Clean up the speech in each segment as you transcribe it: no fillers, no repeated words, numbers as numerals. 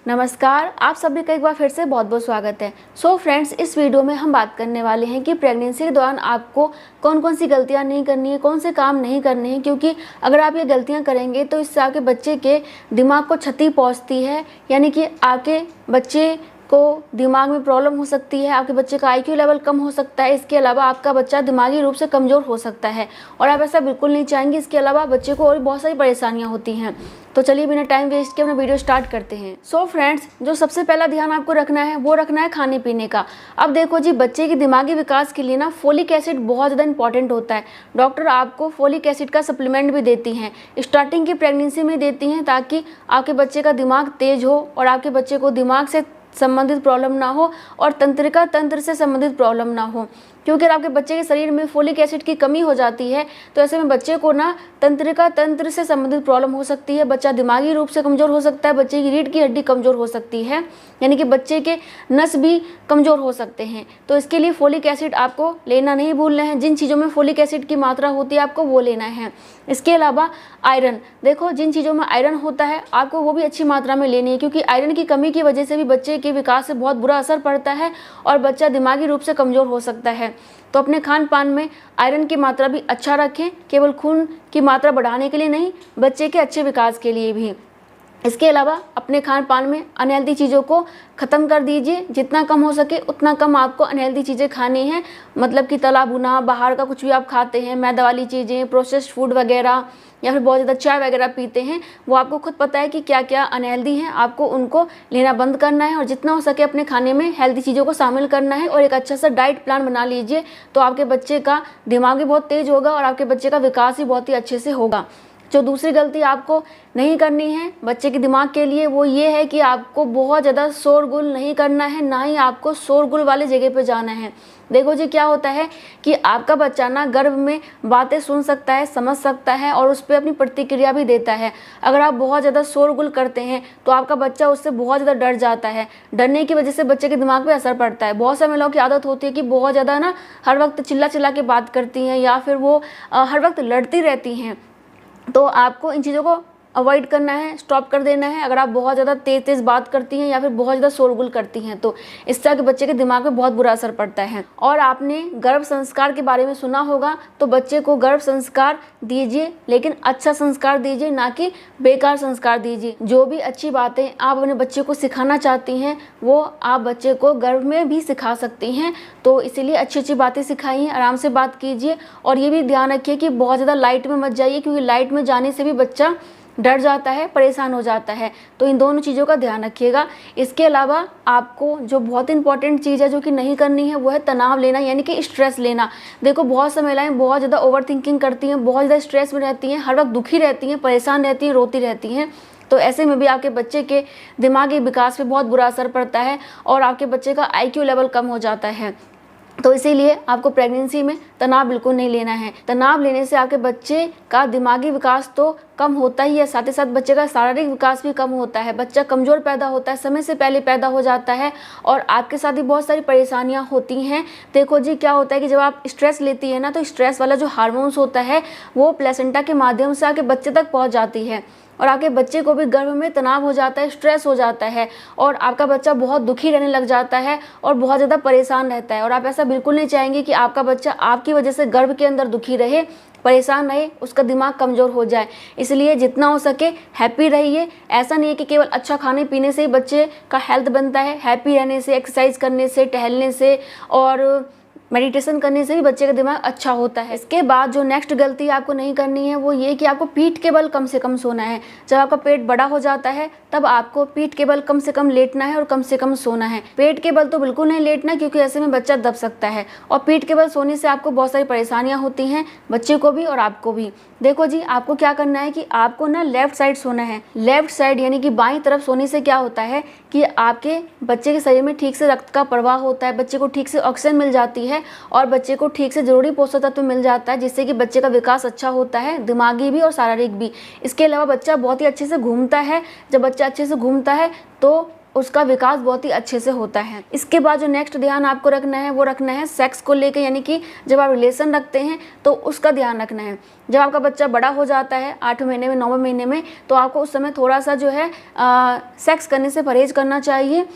नमस्कार, आप सभी का एक बार फिर से बहुत बहुत स्वागत है। सो फ्रेंड्स, इस वीडियो में हम बात करने वाले हैं कि प्रेगनेंसी के दौरान आपको कौन कौन सी गलतियां नहीं करनी है, कौन से काम नहीं करने हैं, क्योंकि अगर आप ये गलतियां करेंगे तो इससे आपके बच्चे के दिमाग को क्षति पहुंचती है। यानी कि आपके बच्चे को दिमाग में प्रॉब्लम हो सकती है, आपके बच्चे का IQ लेवल कम हो सकता है। इसके अलावा आपका बच्चा दिमागी रूप से कमज़ोर हो सकता है और आप ऐसा बिल्कुल नहीं चाहेंगे। इसके अलावा बच्चे को और बहुत सारी परेशानियां होती हैं। तो चलिए बिना टाइम वेस्ट किए अपना वीडियो स्टार्ट करते हैं। सो फ्रेंड्स, जो सबसे पहला ध्यान आपको रखना है वो रखना है खाने पीने का। अब देखो जी, बच्चे के दिमागी विकास के लिए ना फोलिक एसिड बहुत ज़्यादा इंपॉर्टेंट होता है। डॉक्टर आपको फोलिक एसिड का सप्लीमेंट भी देती हैं, स्टार्टिंग की प्रेगनेंसी में देती हैं, ताकि आपके बच्चे का दिमाग तेज हो और आपके बच्चे को दिमाग से संबंधित प्रॉब्लम ना हो और तंत्रिका तंत्र से संबंधित प्रॉब्लम ना हो। क्योंकि अगर आपके बच्चे के शरीर में फोलिक एसिड की कमी हो जाती है तो ऐसे में बच्चे को ना तंत्रिका तंत्र से संबंधित प्रॉब्लम हो सकती है। बच्चा दिमागी रूप से कमज़ोर हो सकता है, बच्चे की रीढ़ की हड्डी कमज़ोर हो सकती है, यानी कि बच्चे के नस भी कमज़ोर हो सकते हैं। तो इसके लिए फोलिक एसिड आपको लेना नहीं भूलना है। जिन चीज़ों में फोलिक एसिड की मात्रा होती है आपको वो लेना है। इसके अलावा आयरन, देखो जिन चीज़ों में आयरन होता है आपको वो भी अच्छी मात्रा में लेनी है, क्योंकि आयरन की कमी की वजह से भी बच्चे के विकास से बहुत बुरा असर पड़ता है और बच्चा दिमागी रूप से कमज़ोर हो सकता है। तो अपने खान पान में आयरन की मात्रा भी अच्छा रखें, केवल खून की मात्रा बढ़ाने के लिए नहीं, बच्चे के अच्छे विकास के लिए भी। इसके अलावा अपने खान पान में अनहेल्दी चीज़ों को ख़त्म कर दीजिए। जितना कम हो सके उतना कम आपको अनहेल्दी चीज़ें खानी हैं। मतलब कि तला भुना, बाहर का कुछ भी आप खाते हैं, मैदा वाली चीज़ें, प्रोसेस्ड फूड वगैरह, या फिर बहुत ज़्यादा चाय वगैरह पीते हैं, वो आपको खुद पता है कि क्या क्या अनहेल्दी हैं, आपको उनको लेना बंद करना है और जितना हो सके अपने खाने में हेल्दी चीज़ों को शामिल करना है और एक अच्छा सा डाइट प्लान बना लीजिए। तो आपके बच्चे का दिमाग भी बहुत तेज़ होगा और आपके बच्चे का विकास भी बहुत ही अच्छे से होगा। जो दूसरी गलती आपको नहीं करनी है बच्चे के दिमाग के लिए, वो ये है कि आपको बहुत ज़्यादा शोरगुल नहीं करना है, ना ही आपको शोरगुल वाली जगह पे जाना है। देखो जी, क्या होता है कि आपका बच्चा ना गर्भ में बातें सुन सकता है, समझ सकता है और उस पर अपनी प्रतिक्रिया भी देता है। अगर आप बहुत ज़्यादा शोरगुल करते हैं तो आपका बच्चा उससे बहुत ज़्यादा डर जाता है। डरने की वजह से बच्चे के दिमाग पे असर पड़ता है। बहुत से महिलाओं की आदत होती है कि बहुत ज़्यादा ना हर वक्त चिल्ला चिल्ला के बात करती हैं या फिर वो हर वक्त लड़ती रहती हैं। तो आपको इन चीज़ों को अवॉइड करना है, स्टॉप कर देना है। अगर आप बहुत ज़्यादा तेज़ बात करती हैं या फिर बहुत ज़्यादा शोरगुल करती हैं तो इससे आपके बच्चे के दिमाग पे बहुत बुरा असर पड़ता है। और आपने गर्भ संस्कार के बारे में सुना होगा, तो बच्चे को गर्भ संस्कार दीजिए, लेकिन अच्छा संस्कार दीजिए, ना कि बेकार संस्कार दीजिए। जो भी अच्छी बातें आप अपने बच्चे को सिखाना चाहती हैं वो आप बच्चे को गर्भ में भी सिखा सकती हैं। तो इसीलिए अच्छी अच्छी बातें सिखाइए, आराम से बात कीजिए और ये भी ध्यान रखिए कि बहुत ज़्यादा लाइट में मत जाइए, क्योंकि लाइट में जाने से भी बच्चा डर जाता है, परेशान हो जाता है। तो इन दोनों चीज़ों का ध्यान रखिएगा। इसके अलावा आपको जो बहुत इंपॉर्टेंट चीज़ है जो कि नहीं करनी है वो है तनाव लेना, यानी कि स्ट्रेस लेना। देखो बहुत सी महिलाएं बहुत ज़्यादा ओवर थिंकिंग करती हैं, बहुत ज़्यादा स्ट्रेस में रहती हैं, हर वक्त दुखी रहती हैं, परेशान रहती हैं, रोती रहती हैं। तो ऐसे में भी आपके बच्चे के दिमागी विकास पे बहुत बुरा असर पड़ता है और आपके बच्चे का IQ लेवल कम हो जाता है। तो इसीलिए आपको प्रेगनेंसी में तनाव बिल्कुल नहीं लेना है। तनाव लेने से आपके बच्चे का दिमागी विकास तो कम होता ही है, साथ ही साथ बच्चे का शारीरिक विकास भी कम होता है। बच्चा कमज़ोर पैदा होता है, समय से पहले पैदा हो जाता है और आपके साथ भी बहुत सारी परेशानियां होती हैं। देखो जी, क्या होता है कि जब आप स्ट्रेस लेती है ना, तो स्ट्रेस वाला जो हार्मोन्स होता है वो प्लेसेंटा के माध्यम से आपके बच्चे तक पहुँच जाती है और आपके बच्चे को भी गर्भ में तनाव हो जाता है, स्ट्रेस हो जाता है और आपका बच्चा बहुत दुखी रहने लग जाता है और बहुत ज़्यादा परेशान रहता है। और आप ऐसा बिल्कुल नहीं चाहेंगे कि आपका बच्चा आपकी वजह से गर्भ के अंदर दुखी रहे, परेशान रहे, उसका दिमाग कमज़ोर हो जाए। इसलिए जितना हो सके हैप्पी रहिए। ऐसा नहीं है कि केवल अच्छा खाने पीने से ही बच्चे का हेल्थ बनता है। हैप्पी रहने से, एक्सरसाइज करने से, टहलने से और मेडिटेशन करने से भी बच्चे का दिमाग अच्छा होता है। इसके बाद जो नेक्स्ट गलती आपको नहीं करनी है वो ये कि आपको पीठ के बल कम से कम सोना है। जब आपका पेट बड़ा हो जाता है तब आपको पीठ के बल कम से कम लेटना है और कम से कम सोना है। पेट के बल तो बिल्कुल नहीं लेटना, क्योंकि ऐसे में बच्चा दब सकता है और पीठ के बल सोने से आपको बहुत सारी परेशानियां होती हैं, बच्चे को भी और आपको भी। देखो जी, आपको क्या करना है कि आपको ना लेफ्ट साइड सोना है। लेफ्ट साइड यानी कि बाईं तरफ सोने से क्या होता है कि आपके बच्चे के शरीर में ठीक से रक्त का प्रवाह होता है, बच्चे को ठीक से ऑक्सीजन मिल जाती है और बच्चे को ठीक से जरूरी पोषक तत्व मिल जाता है, जिससे कि बच्चे का विकास अच्छा होता है, दिमागी भी और शारीरिक भी। इसके अलावा बच्चा बहुत ही अच्छे से घूमता है। जब बच्चा अच्छे से घूमता है तो उसका विकास बहुत ही अच्छे से होता है। इसके बाद जो नेक्स्ट ध्यान आपको रखना है वो रखना है सेक्स को लेकर, यानी कि जब आप रिलेशन रखते हैं तो उसका ध्यान रखना है। जब आपका बच्चा बड़ा हो जाता है 8वें महीने में 9वें महीने में, तो आपको उस समय थोड़ा सा जो है सेक्स करने से परहेज करना चाहिए,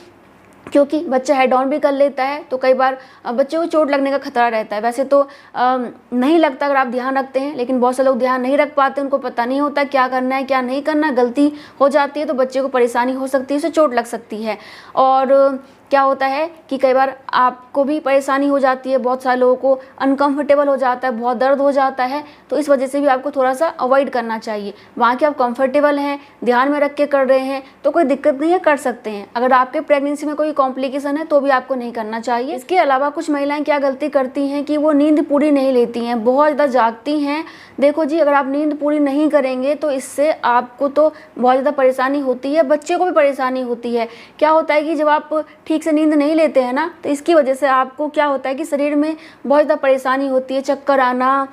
क्योंकि बच्चा हेड ऑन भी कर लेता है तो कई बार बच्चे को चोट लगने का खतरा रहता है। वैसे तो नहीं लगता अगर आप ध्यान रखते हैं, लेकिन बहुत से लोग ध्यान नहीं रख पाते, उनको पता नहीं होता क्या करना है क्या नहीं करना, गलती हो जाती है तो बच्चे को परेशानी हो सकती है, उसे चोट लग सकती है। और क्या होता है कि कई बार आपको भी परेशानी हो जाती है, बहुत सारे लोगों को अनकंफर्टेबल हो जाता है, बहुत दर्द हो जाता है, तो इस वजह से भी आपको थोड़ा सा अवॉइड करना चाहिए। वहाँ के आप कंफर्टेबल हैं, ध्यान में रख के कर रहे हैं तो कोई दिक्कत नहीं है, कर सकते हैं। अगर आपके प्रेगनेंसी में कोई कॉम्प्लिकेशन है तो भी आपको नहीं करना चाहिए। इसके अलावा कुछ महिलाएं क्या गलती करती हैं कि वो नींद पूरी नहीं लेती हैं, बहुत ज़्यादा जागती हैं। देखो जी, अगर आप नींद पूरी नहीं करेंगे तो इससे आपको तो बहुत ज़्यादा परेशानी होती है, बच्चे को भी परेशानी होती है। क्या होता है कि जब आप ठीक से नींद नहीं लेते हैं ना, तो इसकी वजह से आपको क्या होता है कि शरीर में बहुत ज़्यादा परेशानी होती है, चक्कर आना,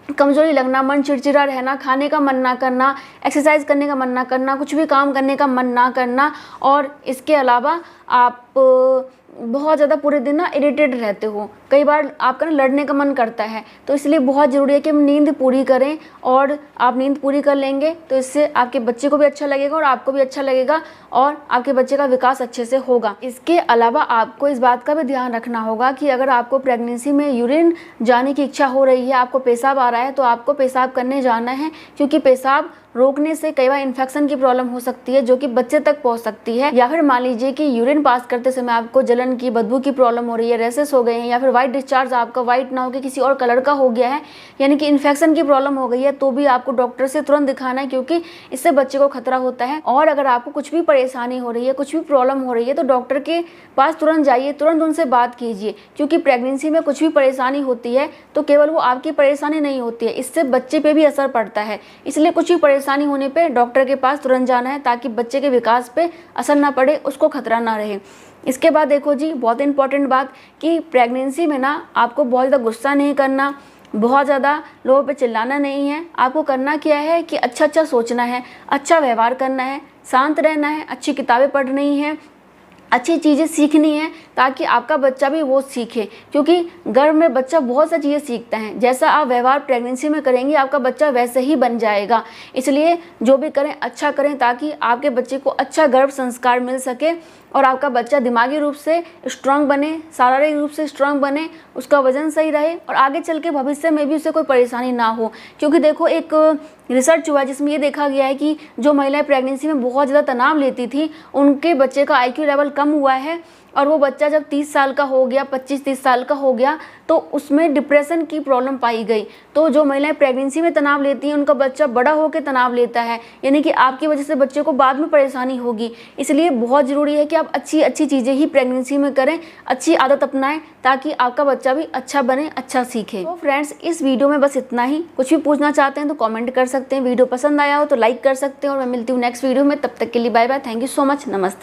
कमजोरी लगना, मन चिड़चिड़ा रहना, खाने का मन ना करना, एक्सरसाइज करने का मन ना करना, कुछ भी काम करने का मन ना करना। और इसके अलावा आप बहुत ज़्यादा पूरे दिन ना इरिटेट रहते हो, कई बार आपका ना लड़ने का मन करता है। तो इसलिए बहुत ज़रूरी है कि हम नींद पूरी करें, और आप नींद पूरी कर लेंगे तो इससे आपके बच्चे को भी अच्छा लगेगा और आपको भी अच्छा लगेगा और आपके बच्चे का विकास अच्छे से होगा। इसके अलावा आपको इस बात का भी ध्यान रखना होगा कि अगर आपको प्रेगनेंसी में यूरिन जाने की इच्छा हो रही है, आपको पेशाब आ रहा है, तो आपको पेशाब करने जाना है, क्योंकि पेशाब रोकने से कई बार इन्फेक्शन की प्रॉब्लम हो सकती है जो कि बच्चे तक पहुंच सकती है। या फिर मान लीजिए कि यूरिन पास करते समय आपको जलन की, बदबू की प्रॉब्लम हो रही है, रेसेस हो गए हैं, या फिर वाइट डिस्चार्ज आपका वाइट ना होकर किसी और कलर का हो गया है, यानी कि इन्फेक्शन की प्रॉब्लम हो गई है, तो भी आपको डॉक्टर से तुरंत दिखाना है, क्योंकि इससे बच्चे को खतरा होता है। और अगर आपको कुछ भी परेशानी हो रही है, कुछ भी प्रॉब्लम हो रही है, तो डॉक्टर के पास तुरंत जाइए, तुरंत उनसे बात कीजिए, क्योंकि प्रेगनेंसी में कुछ भी परेशानी होती है तो केवल वो आपकी परेशानी नहीं होती है, इससे बच्चे पे भी असर पड़ता है। इसलिए कुछ भी परेशानी होने पे डॉक्टर के पास तुरंत जाना है, ताकि बच्चे के विकास पे असर ना पड़े, उसको खतरा ना रहे। इसके बाद देखो जी, बहुत इंपॉर्टेंट बात कि प्रेगनेंसी में ना आपको बहुत ज़्यादा गुस्सा नहीं करना, बहुत ज़्यादा लोगों पे चिल्लाना नहीं है। आपको करना क्या है कि अच्छा अच्छा सोचना है, अच्छा व्यवहार करना है, शांत रहना है, अच्छी किताबें पढ़नी है, अच्छी चीज़ें सीखनी है, ताकि आपका बच्चा भी वो सीखे, क्योंकि गर्भ में बच्चा बहुत सी चीज़ें सीखता है। जैसा आप व्यवहार प्रेगनेंसी में करेंगे, आपका बच्चा वैसे ही बन जाएगा। इसलिए जो भी करें अच्छा करें, ताकि आपके बच्चे को अच्छा गर्भ संस्कार मिल सके और आपका बच्चा दिमागी रूप से स्ट्रांग बने, शारीरिक रूप से स्ट्रांग बने, उसका वजन सही रहे और आगे चल के भविष्य में भी उसे कोई परेशानी ना हो। क्योंकि देखो, एक रिसर्च हुआ जिसमें ये देखा गया है कि जो महिलाएं प्रेगनेंसी में बहुत ज़्यादा तनाव लेती थी, उनके बच्चे का IQ लेवल कम हुआ है, और वो बच्चा जब 30 साल का हो गया, 25-30 साल का हो गया, तो उसमें डिप्रेशन की प्रॉब्लम पाई गई। तो जो महिलाएं प्रेगनेंसी में तनाव लेती हैं, उनका बच्चा बड़ा होकर तनाव लेता है, यानी कि आपकी वजह से बच्चे को बाद में परेशानी होगी। इसलिए बहुत ज़रूरी है कि आप अच्छी अच्छी चीज़ें ही प्रेगनेंसी में करें, अच्छी आदत अपनाएं, ताकि आपका बच्चा भी अच्छा बने, अच्छा सीखे। तो फ्रेंड्स, इस वीडियो में बस इतना ही। कुछ भी पूछना चाहते हैं तो कॉमेंट कर सकते हैं, वीडियो पसंद आया हो तो लाइक कर सकते हैं, और मैं मिलती हूँ नेक्स्ट वीडियो में। तब तक के लिए bye bye, thank you so much, नमस्ते।